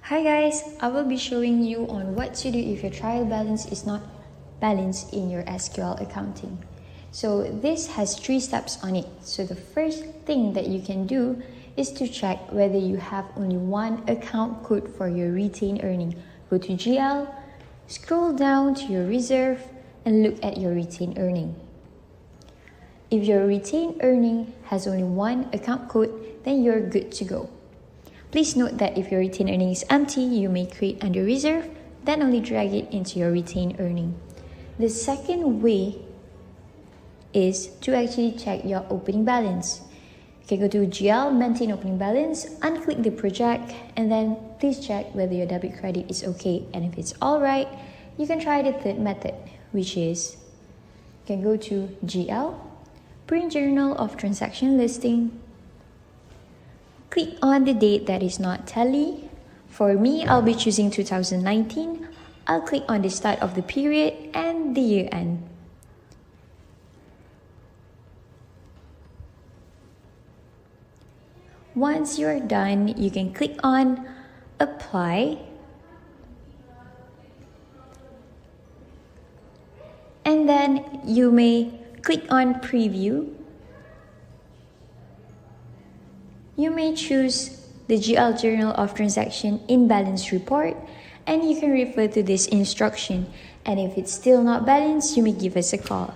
Hi guys, I will be showing you on what to do if your trial balance is not balanced in your SQL accounting. So this has 3 steps on it. So the first thing that you can do is to check whether you have only one account code for your retained earning. Go to GL, scroll down to your reserve and look at your retained earning. If your retained earning has only one account code, then you're good to go. Please note that if your retained earning is empty, you may create under reserve, then only drag it into your retained earning. The second way is to actually check your opening balance. You can go to GL, maintain opening balance, unclick the project, and then please check whether your debit credit is okay. And if it's alright, you can try the third method, which is you can go to GL, print journal of transaction listing, click on the date that is not tally. For me, I'll be choosing 2019. I'll click on the start of the period and the year end. Once you're done, you can click on apply and then you may click on preview. You may choose the GL Journal of Transaction Imbalance Report and you can refer to this instruction. And if it's still not balanced, you may give us a call.